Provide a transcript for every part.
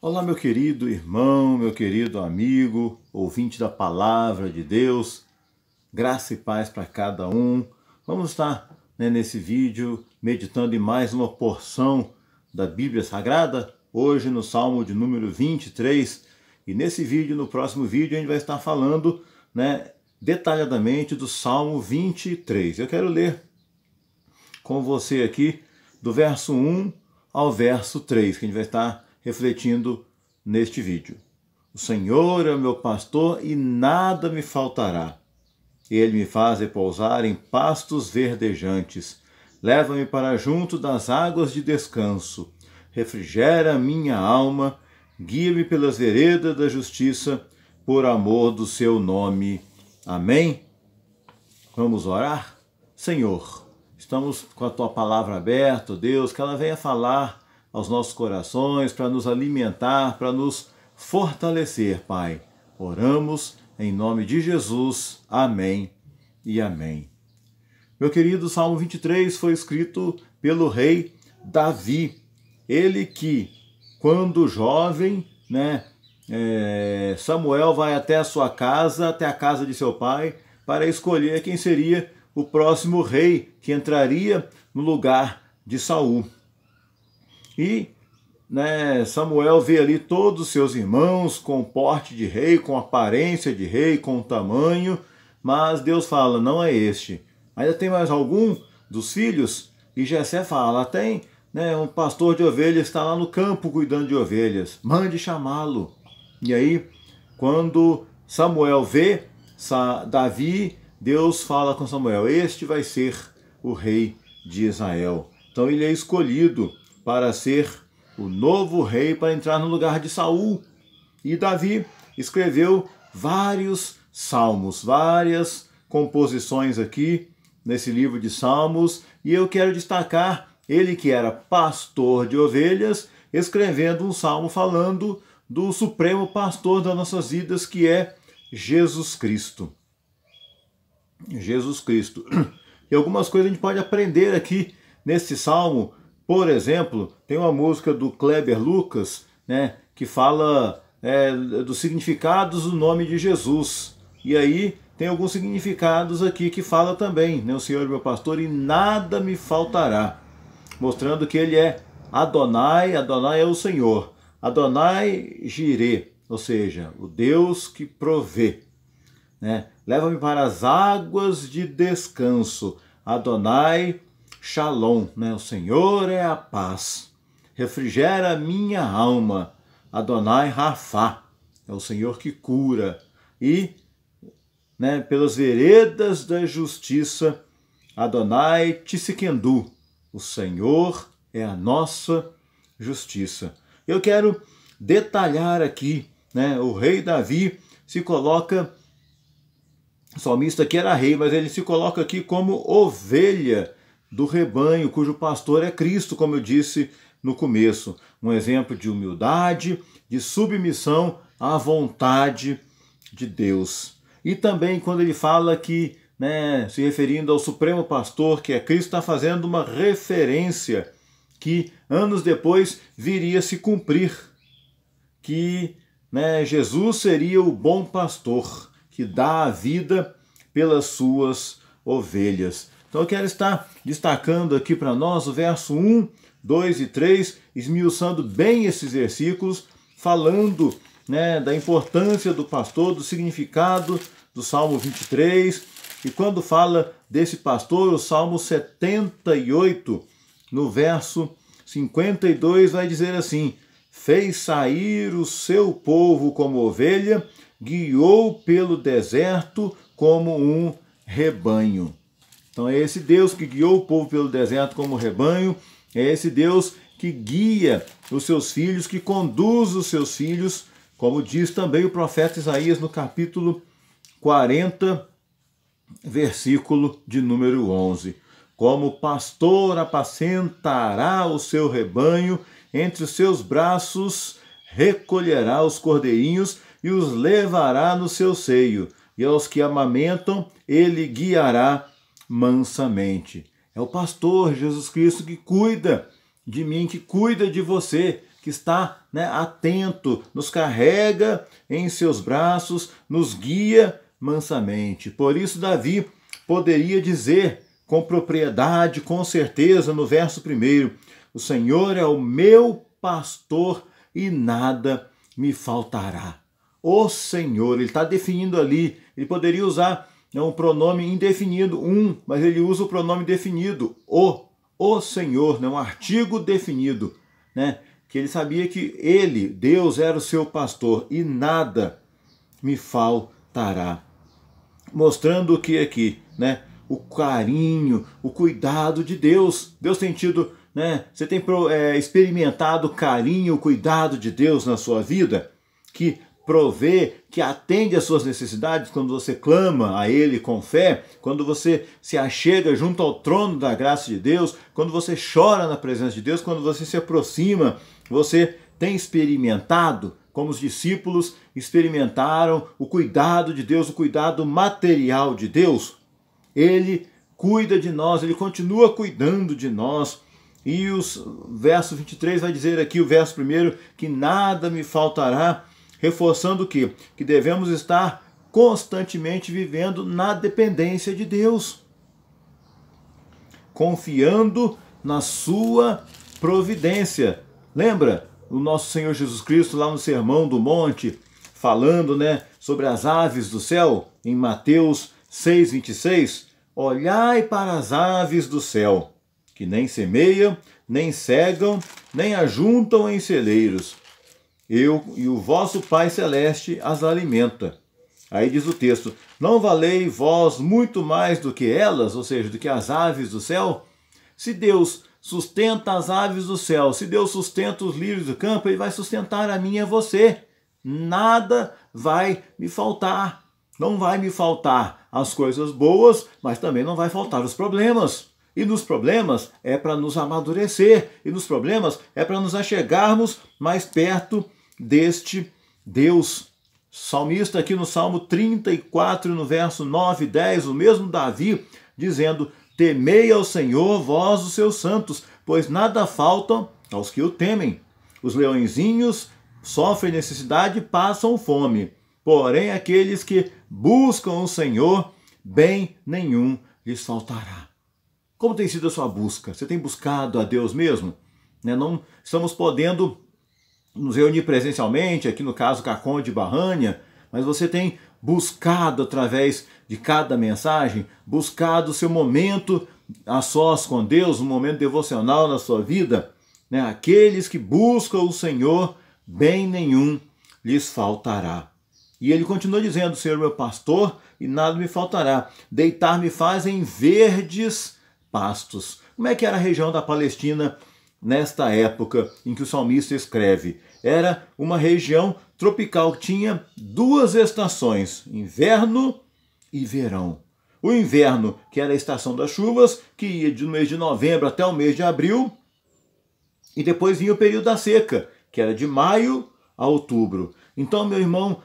Olá, meu querido irmão, meu querido amigo, ouvinte da Palavra de Deus, graça e paz para cada um. Vamos estar nesse vídeo meditando em mais uma porção da Bíblia Sagrada, hoje no Salmo de número 23. E nesse vídeo, no próximo vídeo, a gente vai estar falando detalhadamente do Salmo 23. Eu quero ler com você aqui do verso 1 ao verso 3, que a gente vai estar refletindo neste vídeo. O Senhor é o meu pastor e nada me faltará. Ele me faz repousar em pastos verdejantes. Leva-me para junto das águas de descanso. Refrigera a minha alma. Guia-me pelas veredas da justiça, por amor do seu nome. Amém? Vamos orar? Senhor, estamos com a tua palavra aberta, Deus, que ela venha falar aos nossos corações, para nos alimentar, para nos fortalecer, Pai. Oramos em nome de Jesus. Amém e amém. Meu querido, Salmo 23 foi escrito pelo rei Davi. Ele que, quando jovem, Samuel vai até a sua casa, até a casa de seu pai, para escolher quem seria o próximo rei que entraria no lugar de Saul. E Samuel vê ali todos os seus irmãos com porte de rei, com aparência de rei, com tamanho, mas Deus fala, não é este. Ainda tem mais algum dos filhos? E Jessé fala, tem um pastor de ovelhas, está lá no campo cuidando de ovelhas, mande chamá-lo. E aí, quando Samuel vê Davi, Deus fala com Samuel, este vai ser o rei de Israel. Então ele é escolhido para ser o novo rei, para entrar no lugar de Saul. E Davi escreveu vários salmos, várias composições aqui nesse livro de Salmos, e eu quero destacar ele que era pastor de ovelhas, escrevendo um salmo falando do supremo pastor das nossas vidas, que é Jesus Cristo. Jesus Cristo. E algumas coisas a gente pode aprender aqui nesse salmo. Por exemplo, tem uma música do Kleber Lucas, que fala dos significados do nome de Jesus. E aí tem alguns significados aqui que fala também, o Senhor é meu pastor e nada me faltará. Mostrando que ele é Adonai, Adonai é o Senhor. Adonai Jireh, ou seja, o Deus que provê. Leva-me para as águas de descanso. Adonai Shalom, o Senhor é a paz. Refrigera a minha alma. Adonai Rafá, é o Senhor que cura. E pelas veredas da justiça, Adonai Tsikendu, o Senhor é a nossa justiça. Eu quero detalhar aqui, o rei Davi se coloca, o salmista aqui era rei, mas ele se coloca aqui como ovelha do rebanho, cujo pastor é Cristo, como eu disse no começo. Um exemplo de humildade, de submissão à vontade de Deus. E também quando ele fala que, se referindo ao supremo pastor, que é Cristo, está fazendo uma referência que anos depois viria a se cumprir. Que Jesus seria o bom pastor, que dá a vida pelas suas ovelhas. Então eu quero estar destacando aqui para nós o verso 1, 2 e 3, esmiuçando bem esses versículos, falando da importância do pastor, do significado do Salmo 23. E quando fala desse pastor, o Salmo 78, no verso 52, vai dizer assim, fez sair o seu povo como ovelha, guiou pelo deserto como um rebanho. Então é esse Deus que guiou o povo pelo deserto como rebanho, é esse Deus que guia os seus filhos, que conduz os seus filhos, como diz também o profeta Isaías no capítulo 40, versículo de número 11. Como pastor apacentará o seu rebanho, entre os seus braços recolherá os cordeirinhos e os levará no seu seio, e aos que amamentam ele guiará mansamente. É o pastor Jesus Cristo que cuida de mim, que cuida de você, que está, né, atento, nos carrega em seus braços, nos guia mansamente. Por isso Davi poderia dizer com propriedade, com certeza, no verso 1, o Senhor é o meu pastor e nada me faltará. O Senhor, ele está definindo ali, ele poderia usar um pronome indefinido, mas ele usa o pronome definido, o Senhor, né, um artigo definido, né, que ele sabia que ele, Deus, era o seu pastor e nada me faltará. Mostrando o que aqui, né, o carinho, o cuidado de Deus. Deus tem tido, né, você tem experimentado o carinho, o cuidado de Deus na sua vida, que provê, que atende às suas necessidades quando você clama a Ele com fé, quando você se achega junto ao trono da graça de Deus, quando você chora na presença de Deus, quando você se aproxima, você tem experimentado, como os discípulos experimentaram, o cuidado de Deus, o cuidado material de Deus. Ele cuida de nós, Ele continua cuidando de nós. E o verso 23 vai dizer aqui, o verso 1, que nada me faltará, reforçando o quê? Que devemos estar constantemente vivendo na dependência de Deus, confiando na sua providência. Lembra o nosso Senhor Jesus Cristo lá no Sermão do Monte, falando, né, sobre as aves do céu, em Mateus 6,26? Olhai para as aves do céu, que nem semeiam, nem cegam, nem ajuntam em celeiros. Eu e o vosso Pai Celeste as alimenta. Aí diz o texto, não valei vós muito mais do que elas, ou seja, do que as aves do céu? Se Deus sustenta as aves do céu, se Deus sustenta os lírios do campo, Ele vai sustentar a mim e a você. Nada vai me faltar. Não vai me faltar as coisas boas, mas também não vai faltar os problemas. E nos problemas é para nos amadurecer, e nos problemas é para nos achegarmos mais perto deste Deus. Salmista aqui no Salmo 34, no verso 9 e 10, o mesmo Davi, dizendo, temei ao Senhor, vós os seus santos, pois nada faltam aos que o temem. Os leõezinhos sofrem necessidade e passam fome, porém aqueles que buscam o Senhor, bem nenhum lhes faltará. Como tem sido a sua busca? Você tem buscado a Deus mesmo? Não estamos podendo nos reunir presencialmente, aqui no caso Cacon de Barranha, mas você tem buscado através de cada mensagem, buscado o seu momento a sós com Deus, um momento devocional na sua vida, né? Aqueles que buscam o Senhor, bem nenhum lhes faltará. E ele continua dizendo, Senhor meu pastor, e nada me faltará. Deitar-me faz em verdes pastos. Como é que era a região da Palestina nesta época em que o salmista escreve? Era uma região tropical, tinha duas estações, inverno e verão. O inverno, que era a estação das chuvas, que ia do mês de novembro até o mês de abril, e depois vinha o período da seca, que era de maio a outubro. Então, meu irmão,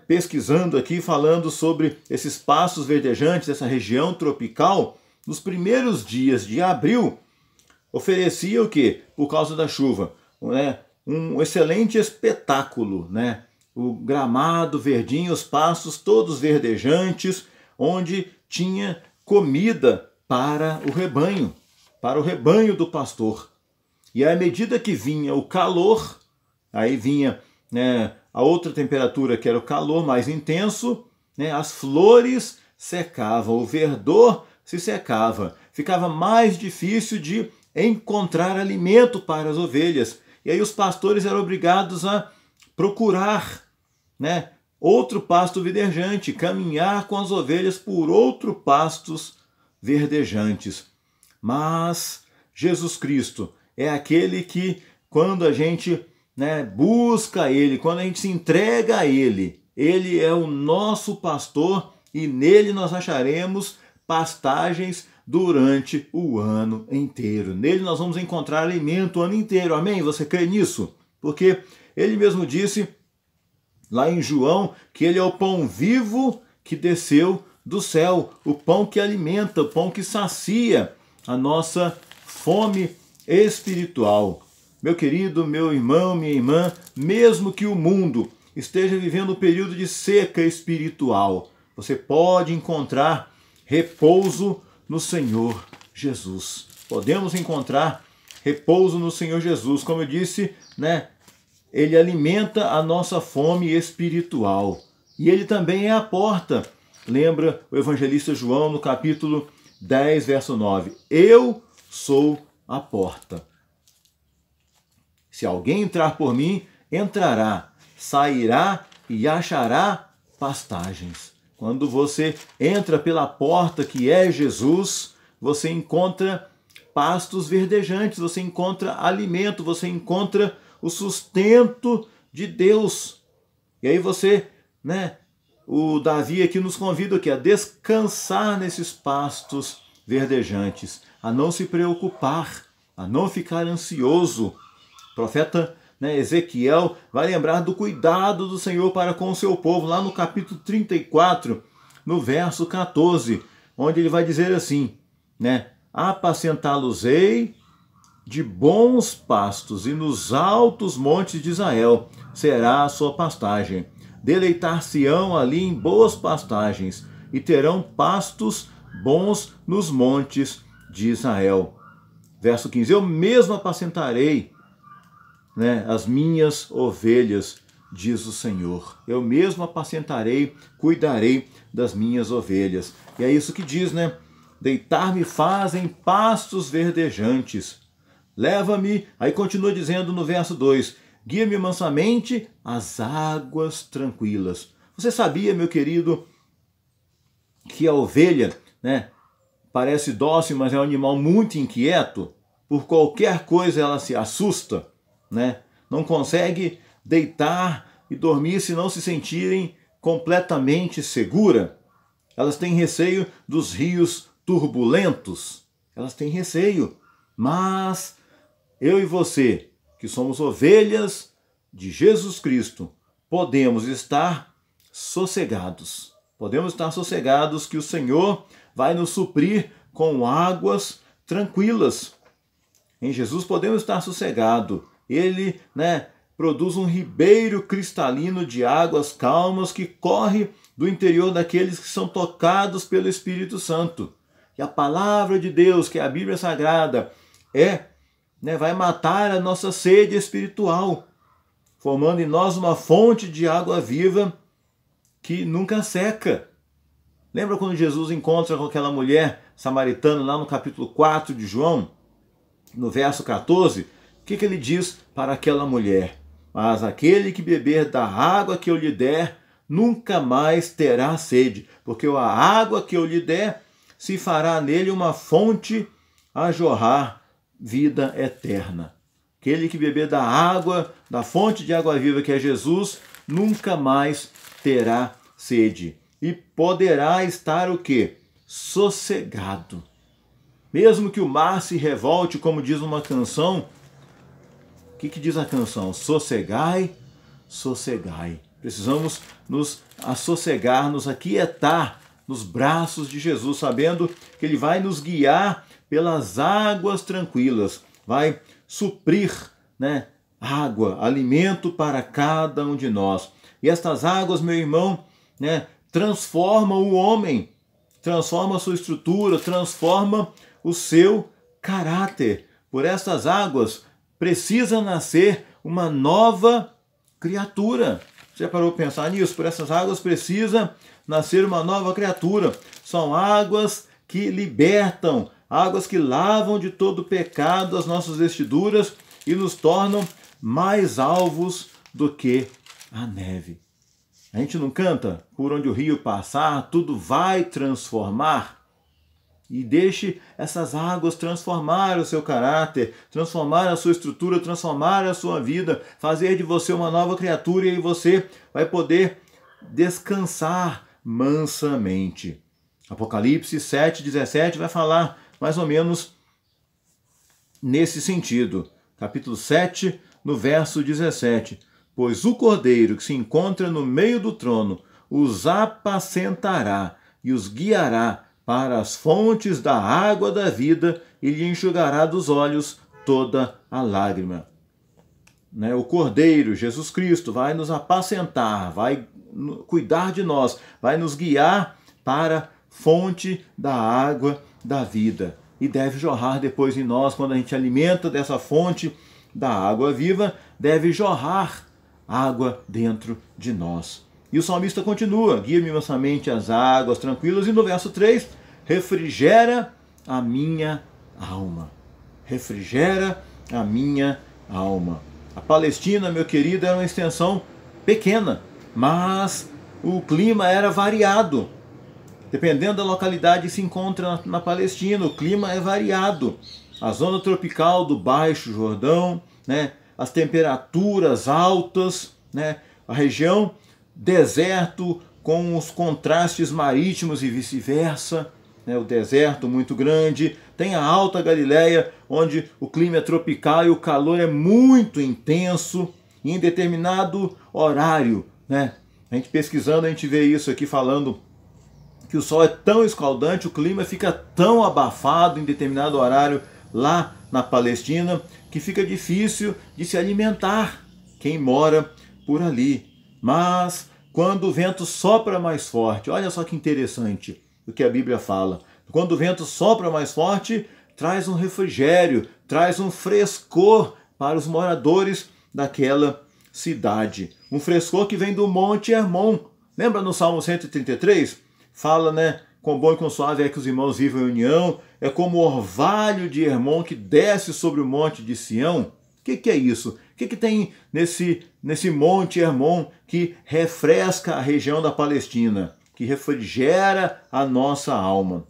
pesquisando aqui, falando sobre esses pastos verdejantes, essa região tropical, nos primeiros dias de abril, oferecia o quê? Por causa da chuva, um excelente espetáculo, O gramado verdinho, os pastos todos verdejantes, onde tinha comida para o rebanho do pastor. E à medida que vinha o calor, aí vinha a outra temperatura, que era o calor mais intenso, as flores secavam, o verdor se secava, ficava mais difícil de encontrar alimento para as ovelhas. E aí os pastores eram obrigados a procurar outro pasto verdejante, caminhar com as ovelhas por outros pastos verdejantes. Mas Jesus Cristo é aquele que, quando a gente busca Ele, quando a gente se entrega a Ele, Ele é o nosso pastor e nele nós acharemos pastagens durante o ano inteiro. Nele nós vamos encontrar alimento o ano inteiro. Amém? Você crê nisso? Porque Ele mesmo disse lá em João que Ele é o pão vivo que desceu do céu, o pão que alimenta, o pão que sacia a nossa fome espiritual. meu querido, meu irmão, minha irmã, mesmo que o mundo esteja vivendo um período de seca espiritual, você pode encontrar repouso no Senhor Jesus. Podemos encontrar repouso no Senhor Jesus. Como eu disse, né? Ele alimenta a nossa fome espiritual. E ele também é a porta. Lembra o evangelista João no capítulo 10, verso 9. Eu sou a porta. Se alguém entrar por mim, entrará, sairá e achará pastagens. Quando você entra pela porta que é Jesus, você encontra pastos verdejantes, você encontra alimento, você encontra o sustento de Deus. E aí você, né, o Davi aqui nos convida aqui a descansar nesses pastos verdejantes, a não se preocupar, a não ficar ansioso. O profeta, né, Ezequiel vai lembrar do cuidado do Senhor para com o seu povo, lá no capítulo 34, no verso 14, onde ele vai dizer assim, né, apacentá-los-ei de bons pastos, e nos altos montes de Israel será a sua pastagem. Deleitar-se-ão ali em boas pastagens, e terão pastos bons nos montes de Israel. Verso 15, eu mesmo apacentarei, né, as minhas ovelhas, diz o Senhor. Eu mesmo apacentarei, cuidarei das minhas ovelhas. E é isso que diz, né? Deitar-me fazem pastos verdejantes. Leva-me, aí continua dizendo no verso 2, guia-me mansamente às águas tranquilas. Você sabia, meu querido, que a ovelha, né, parece dócil, mas é um animal muito inquieto? Por qualquer coisa ela se assusta, né? Não consegue deitar e dormir se não se sentirem completamente segura. Elas têm receio dos rios turbulentos. Elas têm receio. Mas eu e você, que somos ovelhas de Jesus Cristo, podemos estar sossegados. Podemos estar sossegados que o Senhor vai nos suprir com águas tranquilas. Em Jesus podemos estar sossegados. Ele, né, produz um ribeiro cristalino de águas calmas que corre do interior daqueles que são tocados pelo Espírito Santo. E a palavra de Deus, que é a Bíblia Sagrada, vai matar a nossa sede espiritual, formando em nós uma fonte de água viva que nunca seca. Lembra quando Jesus encontra com aquela mulher samaritana lá no capítulo 4 de João, no verso 14? O que ele diz para aquela mulher? Mas aquele que beber da água que eu lhe der, nunca mais terá sede, porque a água que eu lhe der se fará nele uma fonte a jorrar vida eterna. Aquele que beber da água, da fonte de água viva que é Jesus, nunca mais terá sede. E poderá estar o quê? Sossegado. Mesmo que o mar se revolte, como diz uma canção, o que diz a canção? Sossegai, sossegai. Precisamos nos assossegar, nos aquietar nos braços de Jesus, sabendo que Ele vai nos guiar pelas águas tranquilas, vai suprir, né, água, alimento para cada um de nós. E estas águas, meu irmão, né, transformam o homem, transforma a sua estrutura, transforma o seu caráter. Por estas águas precisa nascer uma nova criatura. Você já parou para pensar nisso? Por essas águas precisa nascer uma nova criatura. São águas que libertam, águas que lavam de todo pecado as nossas vestiduras e nos tornam mais alvos do que a neve. A gente não canta? Por onde o rio passar, tudo vai transformar. E deixe essas águas transformar o seu caráter, transformar a sua estrutura, transformar a sua vida, fazer de você uma nova criatura, e aí você vai poder descansar mansamente. Apocalipse 7,17 vai falar mais ou menos nesse sentido. Capítulo 7, no verso 17. Pois o Cordeiro que se encontra no meio do trono os apacentará e os guiará para as fontes da água da vida e lhe enxugará dos olhos toda a lágrima. né, o Cordeiro, Jesus Cristo, vai nos apacentar, vai cuidar de nós, vai nos guiar para a fonte da água da vida. E deve jorrar depois em nós, quando a gente alimenta dessa fonte da água viva, deve jorrar água dentro de nós. E o salmista continua: guia-me mansamente às águas tranquilas, e no verso 3, refrigera a minha alma. Refrigera a minha alma. A Palestina, meu querido, era uma extensão pequena, mas o clima era variado. Dependendo da localidade que se encontra na Palestina, o clima é variado. A zona tropical do Baixo Jordão, né, as temperaturas altas, né, a região deserto com os contrastes marítimos e vice-versa, né, o deserto muito grande. Tem a Alta Galileia, onde o clima é tropical e o calor é muito intenso em determinado horário, né? A gente pesquisando, a gente vê isso aqui falando que o sol é tão escaldante, o clima fica tão abafado em determinado horário lá na Palestina, que fica difícil de se alimentar quem mora por ali. Mas quando o vento sopra mais forte, olha só que interessante o que a Bíblia fala. Quando o vento sopra mais forte, traz um refrigério, traz um frescor para os moradores daquela cidade. Um frescor que vem do Monte Hermon. Lembra no Salmo 133? Fala, né? Quão bom e quão suave é que os irmãos vivam em união. É como o orvalho de Hermon que desce sobre o monte de Sião. O que é isso? O que tem nesse monte Hermon que refresca a região da Palestina, que refrigera a nossa alma?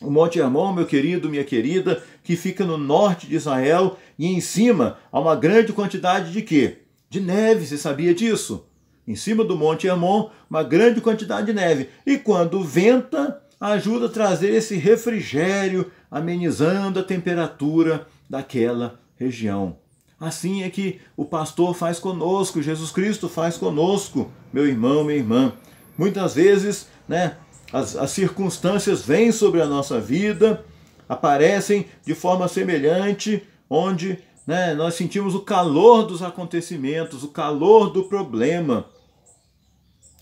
O Monte Hermon, meu querido, minha querida, que fica no norte de Israel, e em cima há uma grande quantidade de quê? De neve, você sabia disso? Em cima do Monte Hermon, uma grande quantidade de neve. E quando venta, ajuda a trazer esse refrigério, amenizando a temperatura daquela região. Assim é que o pastor faz conosco, Jesus Cristo faz conosco, meu irmão, minha irmã. Muitas vezes, né, as circunstâncias vêm sobre a nossa vida, aparecem de forma semelhante, onde, né, nós sentimos o calor dos acontecimentos, o calor do problema.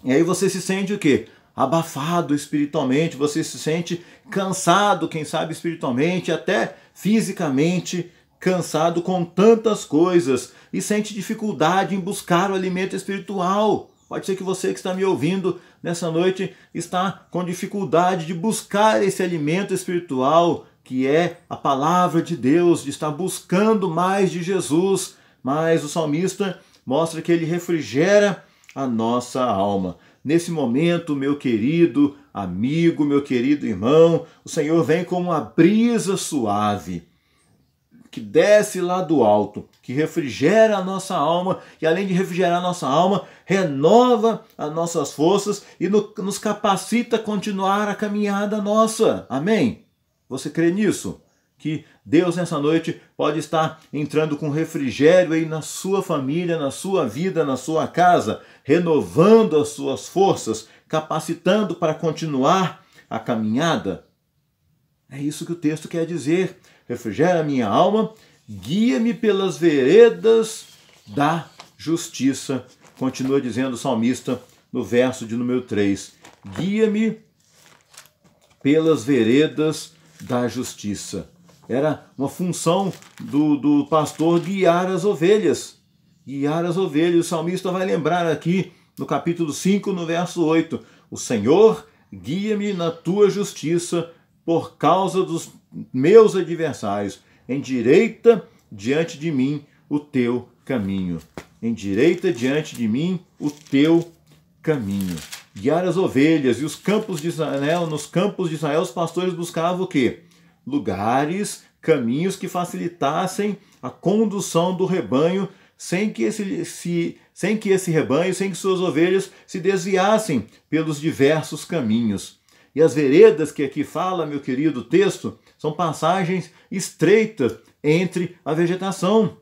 E aí você se sente o quê? Abafado espiritualmente, você se sente cansado, quem sabe espiritualmente, até fisicamente cansado com tantas coisas e sente dificuldade em buscar o alimento espiritual. Pode ser que você que está me ouvindo nessa noite está com dificuldade de buscar esse alimento espiritual, que é a palavra de Deus, de estar buscando mais de Jesus. Mas o salmista mostra que ele refrigera a nossa alma. Nesse momento, meu querido amigo, meu querido irmão, o Senhor vem como uma brisa suave, que desce lá do alto, que refrigera a nossa alma, e além de refrigerar a nossa alma, renova as nossas forças e nos capacita a continuar a caminhada nossa. Amém? Você crê nisso? Que Deus nessa noite pode estar entrando com refrigério aí na sua família, na sua vida, na sua casa, renovando as suas forças, capacitando para continuar a caminhada? É isso que o texto quer dizer. Refrigera a minha alma, guia-me pelas veredas da justiça. Continua dizendo o salmista no verso de número 3. Guia-me pelas veredas da justiça. Era uma função do pastor guiar as ovelhas. Guiar as ovelhas. O salmista vai lembrar aqui no capítulo 5, no verso 8. O Senhor guia-me na tua justiça por causa dos meus adversários. Endireita diante de mim o teu caminho. Endireita diante de mim o teu caminho. Guiar as ovelhas. E os campos de Israel, nos campos de Israel, os pastores buscavam o quê? Lugares, caminhos que facilitassem a condução do rebanho, sem que esse rebanho, sem que suas ovelhas se desviassem pelos diversos caminhos. E as veredas que aqui fala, meu querido texto, são passagens estreitas entre a vegetação.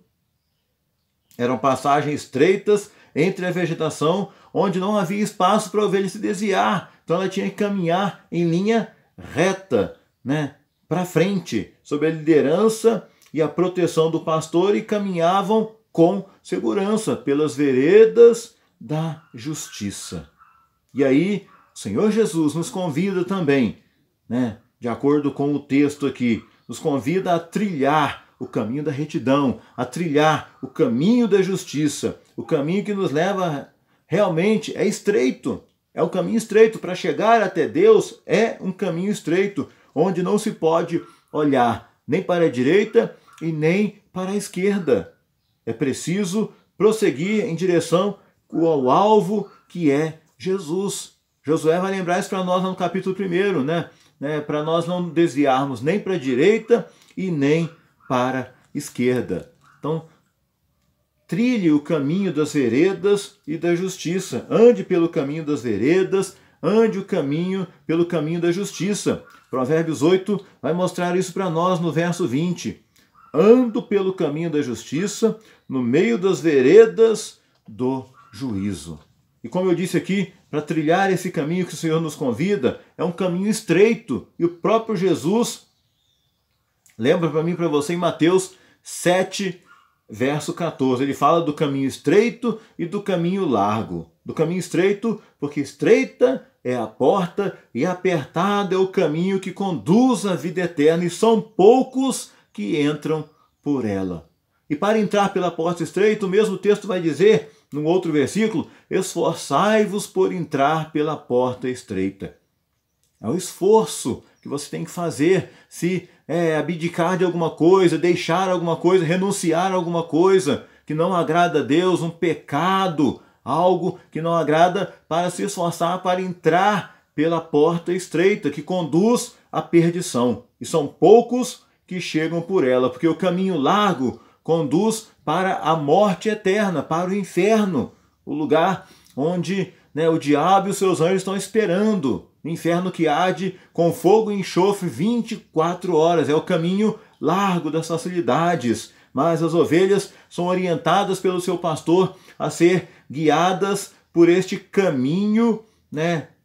Eram passagens estreitas entre a vegetação, onde não havia espaço para a ovelha se desviar. Então ela tinha que caminhar em linha reta, né, para frente, sob a liderança e a proteção do pastor, e caminhavam com segurança pelas veredas da justiça. E aí, o Senhor Jesus nos convida também, né, de acordo com o texto aqui, nos convida a trilhar o caminho da retidão, a trilhar o caminho da justiça, o caminho que nos leva realmente é estreito, é um caminho estreito. Para chegar até Deus é um caminho estreito, onde não se pode olhar nem para a direita e nem para a esquerda. É preciso prosseguir em direção ao alvo que é Jesus. Josué vai lembrar isso para nós no capítulo 1, né? Para nós não desviarmos nem para a direita e nem para a esquerda. Então, trilhe o caminho das veredas e da justiça. Ande pelo caminho das veredas, ande pelo caminho da justiça. Provérbios 8 vai mostrar isso para nós no verso 20. Ando pelo caminho da justiça, no meio das veredas do juízo. E como eu disse aqui, para trilhar esse caminho que o Senhor nos convida, é um caminho estreito. E o próprio Jesus lembra para mim e para você em Mateus 7, verso 14. Ele fala do caminho estreito e do caminho largo. Do caminho estreito, porque estreita é a porta e apertado é o caminho que conduz à vida eterna, e são poucos que entram por ela. E para entrar pela porta estreita, o mesmo texto vai dizer, num outro versículo, esforçai-vos por entrar pela porta estreita. É o esforço que você tem que fazer, se abdicar de alguma coisa, deixar alguma coisa, renunciar a alguma coisa que não agrada a Deus, um pecado, algo que não agrada, para se esforçar para entrar pela porta estreita, que conduz à perdição. E são poucos que chegam por ela, porque o caminho largo conduz para a morte eterna, para o inferno, o lugar onde o diabo e os seus anjos estão esperando. O inferno que arde com fogo e enxofre 24 horas. É o caminho largo das facilidades. Mas as ovelhas são orientadas pelo seu pastor a ser guiadas por este caminho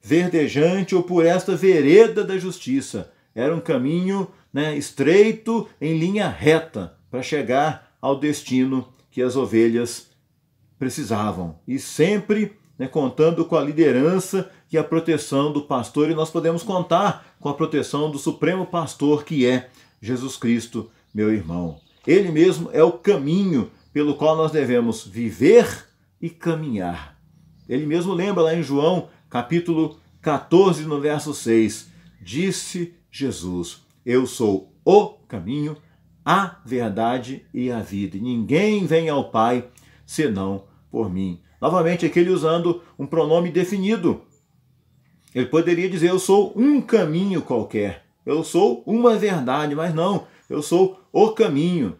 verdejante, ou por esta vereda da justiça. Era um caminho estreito, em linha reta, para chegar ao destino que as ovelhas precisavam. E sempre contando com a liderança e a proteção do pastor, e nós podemos contar com a proteção do supremo pastor, que é Jesus Cristo, meu irmão. Ele mesmo é o caminho pelo qual nós devemos viver e caminhar. Ele mesmo lembra lá em João, capítulo 14, no verso 6, disse Jesus, eu sou o caminho, a verdade e a vida. E ninguém vem ao Pai senão por mim. Novamente, aqui ele usando um pronome definido. Ele poderia dizer, eu sou um caminho qualquer. Eu sou uma verdade, mas não. Eu sou o caminho.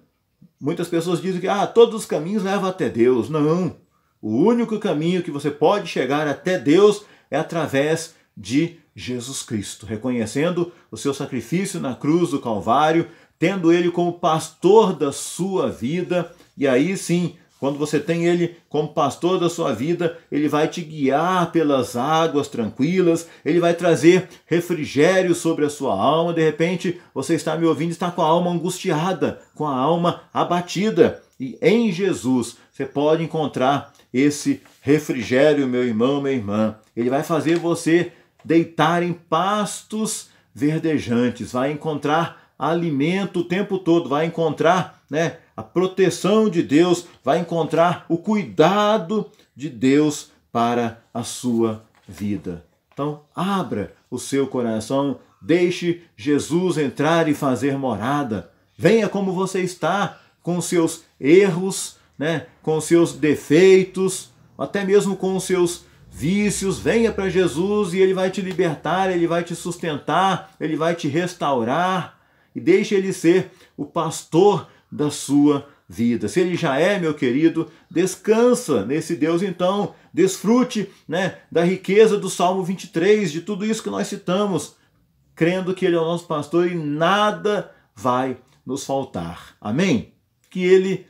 Muitas pessoas dizem que todos os caminhos levam até Deus. Não. O único caminho que você pode chegar até Deus é através de Jesus Cristo. Reconhecendo o seu sacrifício na cruz do Calvário, tendo Ele como pastor da sua vida. E aí sim, quando você tem Ele como pastor da sua vida, Ele vai te guiar pelas águas tranquilas, Ele vai trazer refrigério sobre a sua alma. De repente, você está me ouvindo e está com a alma angustiada, com a alma abatida. E em Jesus, você pode encontrar esse refrigério, meu irmão, minha irmã. Ele vai fazer você deitar em pastos verdejantes, vai encontrar alimento o tempo todo, vai encontrar a proteção de Deus, vai encontrar o cuidado de Deus para a sua vida. Então, abra o seu coração, deixe Jesus entrar e fazer morada. Venha como você está, com os seus erros, com os seus defeitos, até mesmo com os seus vícios. Venha para Jesus e Ele vai te libertar, Ele vai te sustentar, Ele vai te restaurar. E deixe Ele ser o pastor da sua vida. Se Ele já é, meu querido, descansa nesse Deus, então desfrute da riqueza do Salmo 23, de tudo isso que nós citamos, crendo que Ele é o nosso pastor e nada vai nos faltar. Amém? Que Ele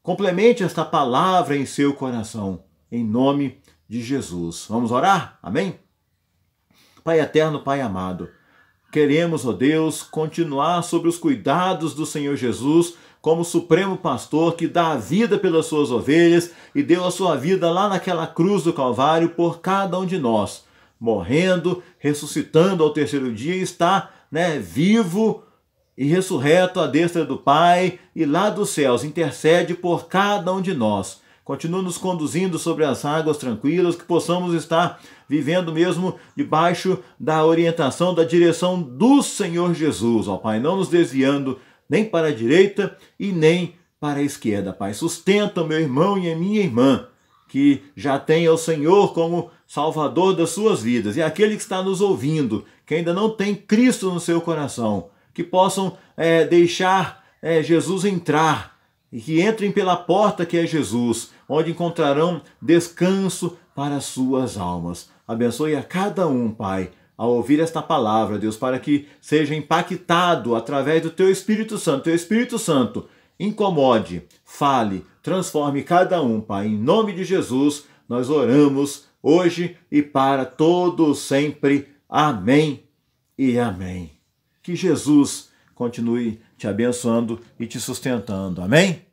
complemente esta palavra em seu coração, em nome de Jesus. Vamos orar? Amém? Pai eterno, Pai amado, queremos, ó Deus, continuar sobre os cuidados do Senhor Jesus, como supremo pastor que dá a vida pelas suas ovelhas e deu a sua vida lá naquela cruz do Calvário por cada um de nós, morrendo, ressuscitando ao terceiro dia e está, vivo e ressurreto à destra do Pai e lá dos céus intercede por cada um de nós. Continua nos conduzindo sobre as águas tranquilas, que possamos estar vivendo mesmo debaixo da orientação, da direção do Senhor Jesus, ó Pai, não nos desviando nem para a direita e nem para a esquerda, Pai. Sustenta o meu irmão e a minha irmã, que já tem o Senhor como Salvador das suas vidas, e aquele que está nos ouvindo, que ainda não tem Cristo no seu coração, que possam deixar Jesus entrar, e que entrem pela porta que é Jesus, onde encontrarão descanso para as suas almas. Abençoe a cada um, Pai, ao ouvir esta palavra, Deus, para que seja impactado através do Teu Espírito Santo. Teu Espírito Santo incomode, fale, transforme cada um, Pai. Em nome de Jesus, nós oramos hoje e para todos sempre. Amém e amém. Que Jesus continue te abençoando e te sustentando. Amém?